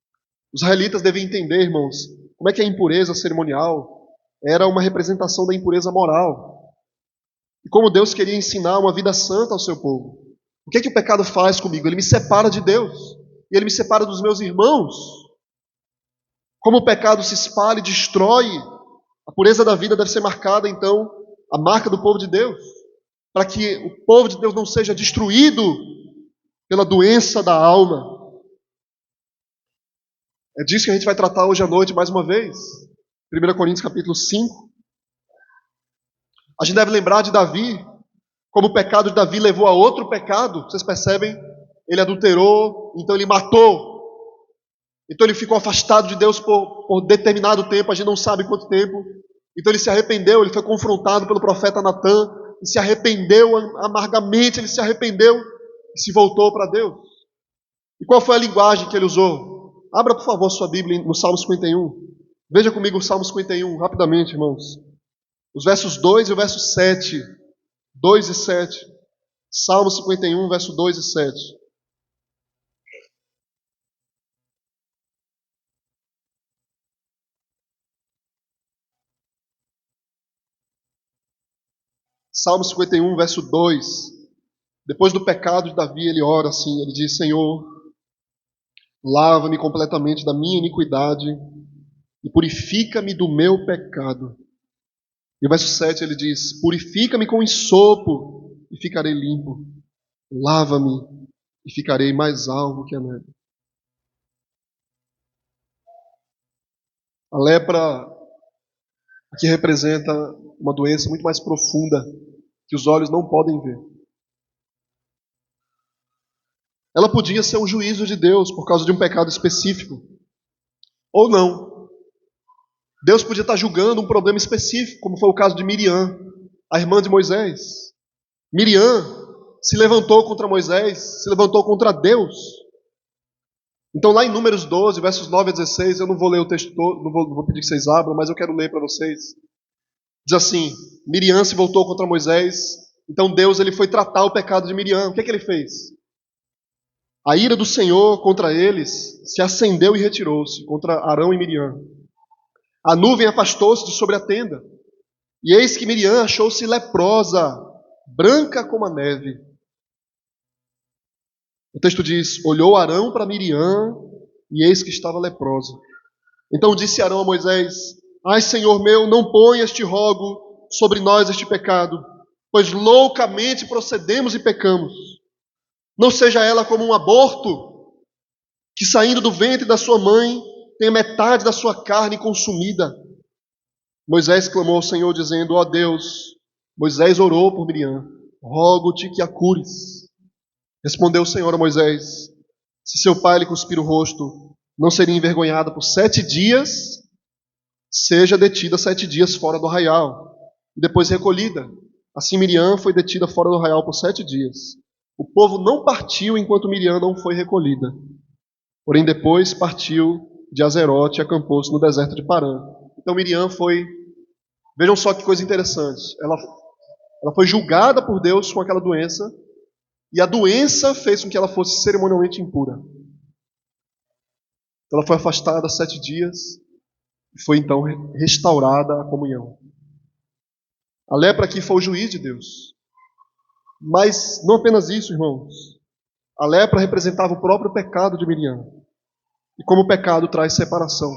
Os israelitas devem entender, irmãos, como é que a impureza cerimonial era uma representação da impureza moral. E como Deus queria ensinar uma vida santa ao seu povo. O que é que o pecado faz comigo? Ele me separa de Deus. E ele me separa dos meus irmãos. Como o pecado se espalha e destrói, a pureza da vida deve ser marcada, então, a marca do povo de Deus. Para que o povo de Deus não seja destruído pela doença da alma. É disso que a gente vai tratar hoje à noite mais uma vez. 1 Coríntios capítulo 5. A gente deve lembrar de Davi, como o pecado de Davi levou a outro pecado. Vocês percebem? Ele adulterou, então ele matou. Então ele ficou afastado de Deus por determinado tempo, a gente não sabe quanto tempo. Então ele se arrependeu, ele foi confrontado pelo profeta Natã, e se arrependeu amargamente, ele se arrependeu e se voltou para Deus. E qual foi a linguagem que ele usou? Abra, por favor, sua Bíblia no Salmo 51. Veja comigo o Salmo 51, rapidamente, irmãos. Os versos 2 e o verso 7. 2 e 7. Salmo 51, verso 2 e 7. Salmo 51, verso 2. Depois do pecado de Davi, ele ora assim, ele diz: Senhor, lava-me completamente da minha iniquidade e purifica-me do meu pecado. E o verso 7 ele diz: purifica-me com ensopo e ficarei limpo. Lava-me e ficarei mais alvo que a neve. A lepra aqui representa uma doença muito mais profunda que os olhos não podem ver. Ela podia ser um juízo de Deus por causa de um pecado específico. Ou não. Deus podia estar julgando um problema específico, como foi o caso de Miriam, a irmã de Moisés. Miriam se levantou contra Moisés, se levantou contra Deus. Então lá em Números 12, versos 9 a 16, eu não vou ler o texto todo, não vou pedir que vocês abram, mas eu quero ler para vocês. Diz assim: Miriam se voltou contra Moisés, então Deus ele foi tratar o pecado de Miriam. O que ele fez? A ira do Senhor contra eles se acendeu e retirou-se, contra Arão e Miriam. A nuvem afastou-se de sobre a tenda, e eis que Miriam achou-se leprosa, branca como a neve. O texto diz: olhou Arão para Miriam, e eis que estava leprosa. Então disse Arão a Moisés: ai, Senhor meu, não ponha este rogo sobre nós este pecado, pois loucamente procedemos e pecamos. Não seja ela como um aborto, que saindo do ventre da sua mãe, tenha metade da sua carne consumida. Moisés clamou ao Senhor, dizendo: ó Deus. Moisés orou por Miriam: rogo-te que a cures. Respondeu o Senhor a Moisés: se seu pai lhe cuspir o rosto, não seria envergonhada por 7 dias, seja detida 7 dias fora do arraial, e depois recolhida. Assim Miriam foi detida fora do arraial por 7 dias. O povo não partiu enquanto Miriam não foi recolhida. Porém depois partiu de Azerote e acampou-se no deserto de Parã. Então Miriam foi, vejam só que coisa interessante, ela foi julgada por Deus com aquela doença, e a doença fez com que ela fosse cerimonialmente impura. Então ela foi afastada 7 dias, e foi então restaurada a comunhão. A lepra aqui foi o juiz de Deus. Mas não apenas isso, irmãos. A lepra representava o próprio pecado de Miriam. E como o pecado traz separação.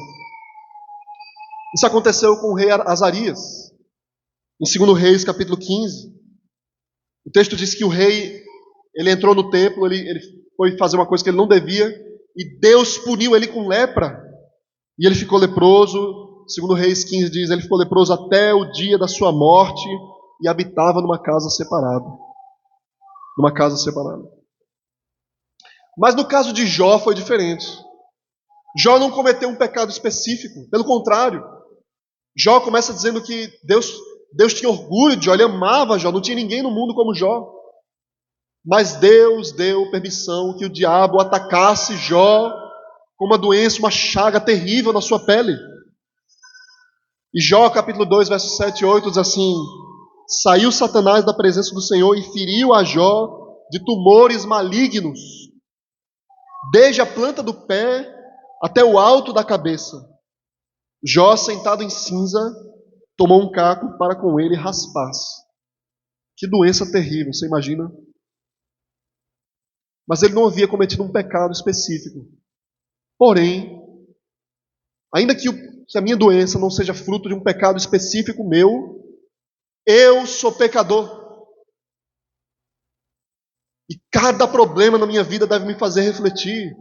Isso aconteceu com o rei Azarias. Em 2 Reis, capítulo 15. O texto diz que o rei, ele entrou no templo, ele foi fazer uma coisa que ele não devia, e Deus puniu ele com lepra. E ele ficou leproso. 2 Reis 15 diz, ele ficou leproso até o dia da sua morte e habitava numa casa separada. Numa casa separada. Mas no caso de Jó foi diferente. Jó não cometeu um pecado específico, pelo contrário. Jó começa dizendo que Deus tinha orgulho de Jó, ele amava Jó, não tinha ninguém no mundo como Jó. Mas Deus deu permissão que o diabo atacasse Jó com uma doença, uma chaga terrível na sua pele. E Jó, capítulo 2, versos 7 e 8, diz assim: saiu Satanás da presença do Senhor e feriu a Jó de tumores malignos, desde a planta do pé até o alto da cabeça. Jó, sentado em cinza, tomou um caco para com ele raspar-se. Que doença terrível, você imagina? Mas ele não havia cometido um pecado específico. Porém, ainda que a minha doença não seja fruto de um pecado específico meu, eu sou pecador. E cada problema na minha vida deve me fazer refletir.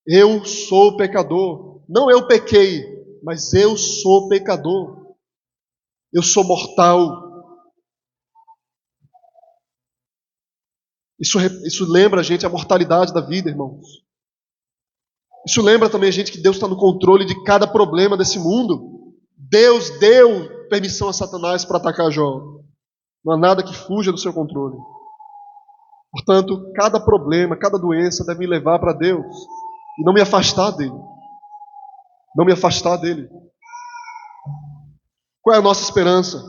Eu sou pecador. Não eu pequei, mas eu sou pecador. Eu sou mortal. Isso lembra a gente a mortalidade da vida, irmãos. Isso lembra também a gente que Deus está no controle de cada problema desse mundo. Deus deu permissão a Satanás para atacar Jó. Não há nada que fuja do seu controle. Portanto, cada problema, cada doença deve me levar para Deus e não me afastar dele. Não me afastar dele. Qual é a nossa esperança?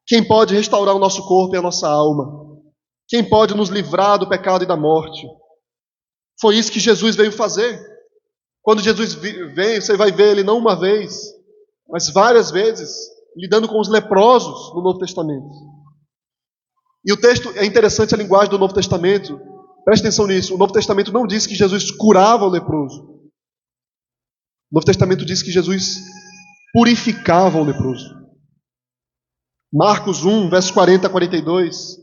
Quem pode restaurar o nosso corpo e a nossa alma? Quem pode nos livrar do pecado e da morte? Foi isso que Jesus veio fazer. Quando Jesus veio, você vai ver ele não uma vez, mas várias vezes, lidando com os leprosos no Novo Testamento. E o texto, é interessante a linguagem do Novo Testamento. Preste atenção nisso. O Novo Testamento não diz que Jesus curava o leproso. O Novo Testamento diz que Jesus purificava o leproso. Marcos 1, versos 40 a 42,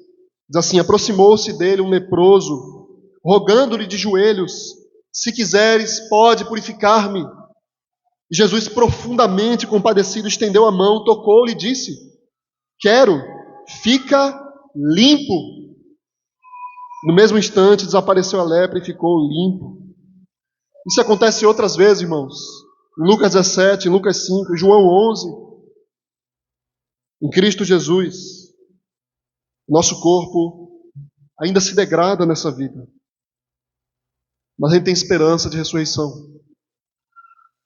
diz assim: aproximou-se dele um leproso, rogando-lhe de joelhos: se quiseres, pode purificar-me. E Jesus, profundamente compadecido, estendeu a mão, tocou-lhe e disse: quero, fica limpo. No mesmo instante desapareceu a lepra e ficou limpo. Isso acontece outras vezes, irmãos. Em Lucas 17, em Lucas 5, em João 11. Em Cristo Jesus, nosso corpo ainda se degrada nessa vida. Mas a gente tem esperança de ressurreição.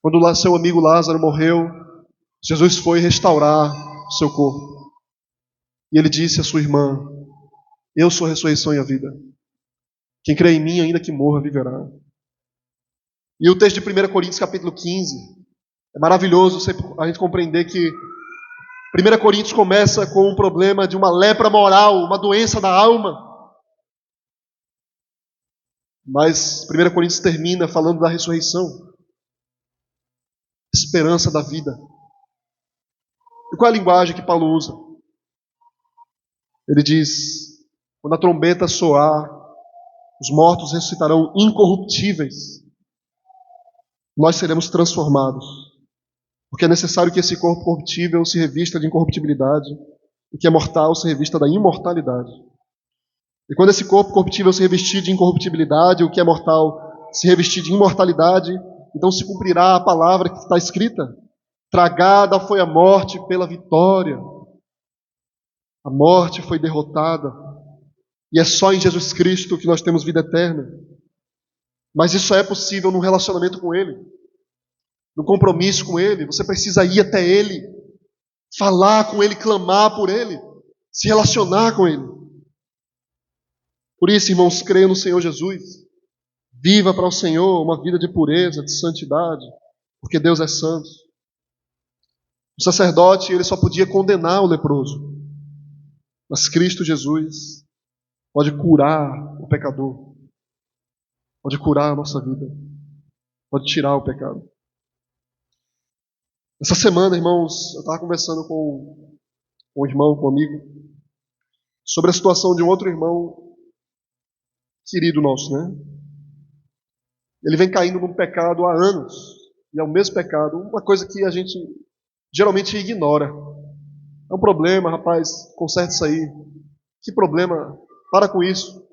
Quando lá seu amigo Lázaro morreu, Jesus foi restaurar o seu corpo. E ele disse à sua irmã: eu sou a ressurreição e a vida. Quem crê em mim, ainda que morra, viverá. E o texto de 1 Coríntios capítulo 15, é maravilhoso a gente compreender que 1 Coríntios começa com um problema de uma lepra moral, uma doença da alma. Mas 1 Coríntios termina falando da ressurreição, esperança da vida. E qual é a linguagem que Paulo usa? Ele diz: quando a trombeta soar, os mortos ressuscitarão incorruptíveis. Nós seremos transformados. Porque é necessário que esse corpo corruptível se revista de incorruptibilidade, e que é mortal se revista da imortalidade. E quando esse corpo corruptível se revestir de incorruptibilidade, o que é mortal se revestir de imortalidade, então se cumprirá a palavra que está escrita: tragada foi a morte pela vitória. A morte foi derrotada. E é só em Jesus Cristo que nós temos vida eterna. Mas isso é possível no relacionamento com Ele, no compromisso com Ele. Você precisa ir até Ele, falar com Ele, clamar por Ele, se relacionar com Ele. Por isso, irmãos, creia no Senhor Jesus. Viva para o Senhor uma vida de pureza, de santidade, porque Deus é santo. O sacerdote, ele só podia condenar o leproso. Mas Cristo Jesus pode curar o pecador. Pode curar a nossa vida. Pode tirar o pecado. Essa semana, irmãos, eu estava conversando com um irmão, com um amigo, sobre a situação de um outro irmão querido nosso, né? Ele vem caindo num pecado há anos. E é o mesmo pecado. Uma coisa que a gente geralmente ignora. É um problema, rapaz, conserte isso aí. Que problema? Para com isso.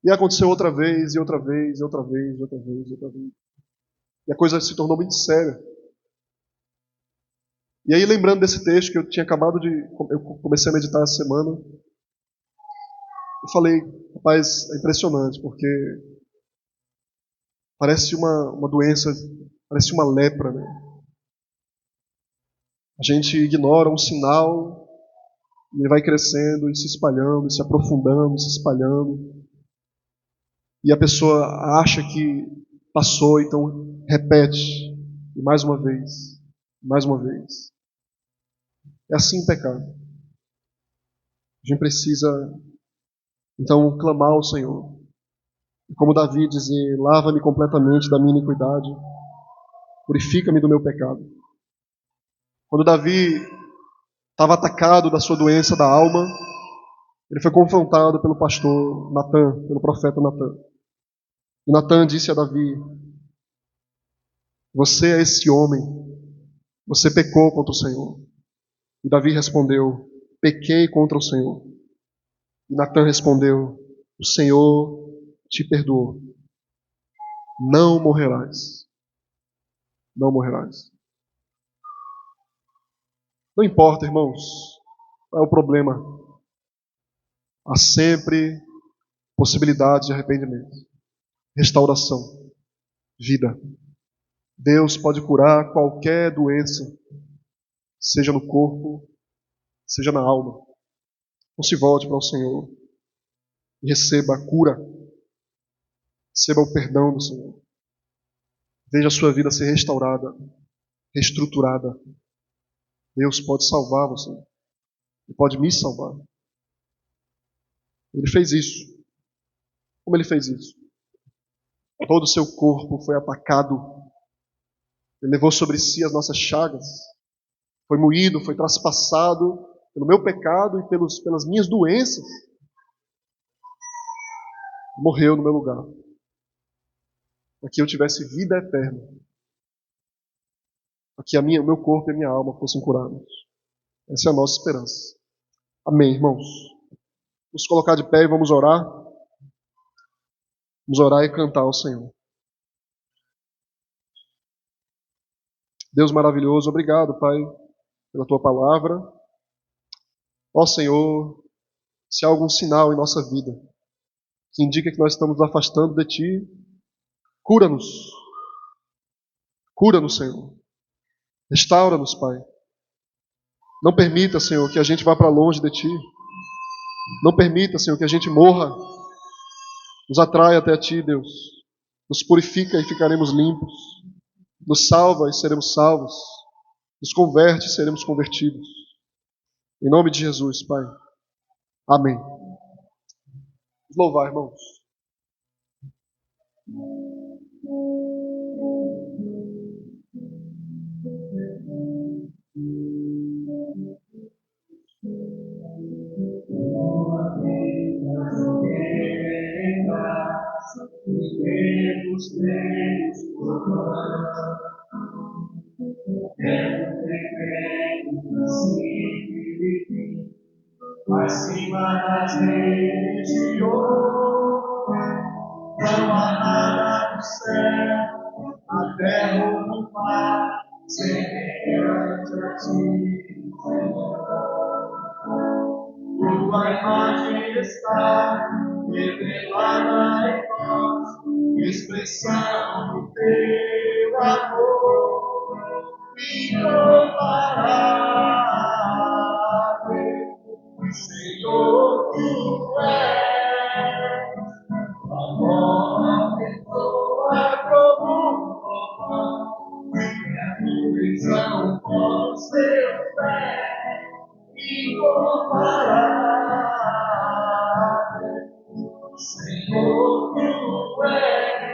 E aconteceu outra vez, e outra vez, e outra vez, e outra vez, e outra vez. E a coisa se tornou muito séria. E aí, lembrando desse texto que eu tinha acabado de... Eu comecei a meditar essa semana. Eu falei, rapaz, é impressionante, porque parece uma doença, parece uma lepra, né? A gente ignora um sinal, e ele vai crescendo, e se espalhando, e se aprofundando, se espalhando. E a pessoa acha que passou, então repete. E mais uma vez, mais uma vez. É assim o pecado. A gente precisa, então, clamar ao Senhor. E como Davi dizer, lava-me completamente da minha iniquidade, purifica-me do meu pecado. Quando Davi estava atacado da sua doença da alma, ele foi confrontado pelo pastor Natan, pelo profeta Natan. E Natan disse a Davi: você é esse homem, você pecou contra o Senhor. E Davi respondeu: pequei contra o Senhor. E Natan respondeu: o Senhor te perdoou. Não morrerás. Não morrerás. Não importa, irmãos, qual é o problema. Há sempre possibilidade de arrependimento, restauração, vida. Deus pode curar qualquer doença, seja no corpo, seja na alma. Não se volte para o Senhor e receba a cura, receba o perdão do Senhor. Veja a sua vida ser restaurada, reestruturada. Deus pode salvar você. Ele pode me salvar. Ele fez isso. Como ele fez isso? Todo o seu corpo foi atacado. Ele levou sobre si as nossas chagas. Foi moído, foi traspassado pelo meu pecado e pelas minhas doenças. Morreu no meu lugar. Para que eu tivesse vida eterna. Para que o meu corpo e a minha alma fossem curados. Essa é a nossa esperança. Amém, irmãos? Vamos colocar de pé e vamos orar. Vamos orar e cantar ao Senhor. Deus maravilhoso, obrigado, Pai, pela Tua palavra. Ó Senhor, se há algum sinal em nossa vida que indica que nós estamos nos afastando de Ti. Cura-nos. Cura-nos, Senhor. Restaura-nos, Pai. Não permita, Senhor, que a gente vá para longe de Ti. Não permita, Senhor, que a gente morra. Nos atrai até Ti, Deus. Nos purifica e ficaremos limpos. Nos salva e seremos salvos. Nos converte e seremos convertidos. Em nome de Jesus, Pai. Amém. Vamos louvar, irmãos. Acima das religiões, não há nada no céu, na terra ou no mar, semelhante a ti, Senhor. Tua imagem está revelada em nós, expressão do teu amor, incomparável. Senhor, tu és a pessoa como minha visão com os teus pés, incomparável. Senhor, tu és,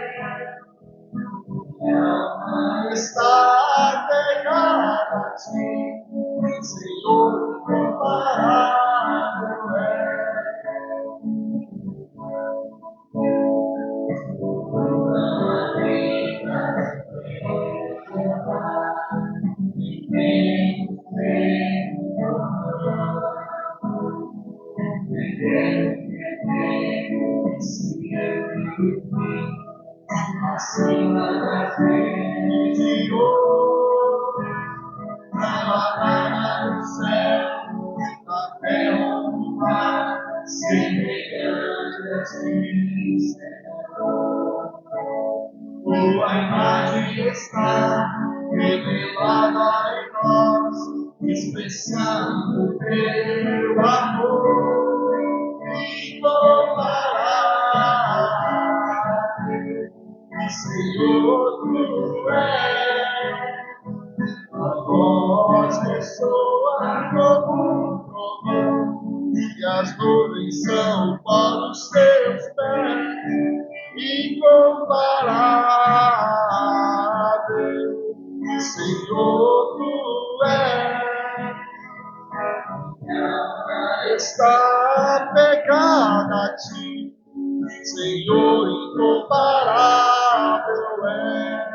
minha alma está pegada a ti, Senhor, incomparável. Acima das religiões, não há nada no céu, na terra ou no mar, semelhante a ti, Senhor. Tua imagem está revelada em nós, expressando o teu amor incomparável. Senhor, tu és a voz ressoa como um trovão, e as nuvens são para os teus pés, incomparável. Senhor, tu és, minha alma está pegada a ti, Senhor, incomparável é.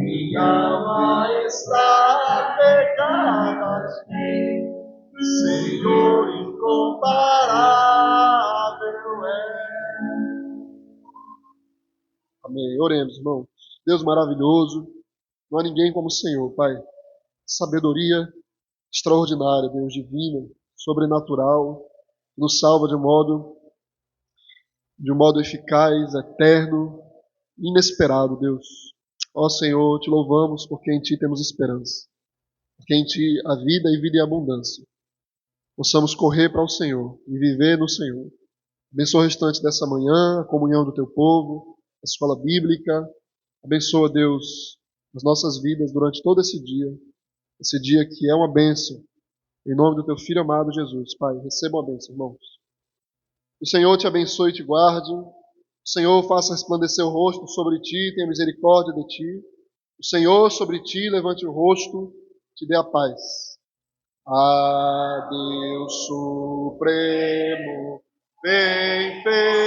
Minha alma está pegada a ti, Senhor, incomparável é. Amém. Oremos, irmãos. Deus maravilhoso, não há ninguém como o Senhor, Pai. Sabedoria extraordinária, Deus divino, sobrenatural, nos salva de um modo eficaz, eterno, inesperado, Deus. Ó Senhor, te louvamos porque em Ti temos esperança, porque em Ti há vida e vida em abundância. Possamos correr para o Senhor e viver no Senhor. Abençoa o restante dessa manhã, a comunhão do Teu povo, a escola bíblica. Abençoa, Deus, as nossas vidas durante todo esse dia que é uma bênção. Em nome do Teu Filho amado Jesus, Pai, receba uma bênção, irmãos. O Senhor te abençoe e te guarde. O Senhor faça resplandecer o rosto sobre ti e tenha misericórdia de ti. O Senhor sobre ti levante o rosto, te dê a paz. A Deus Supremo, bem feito.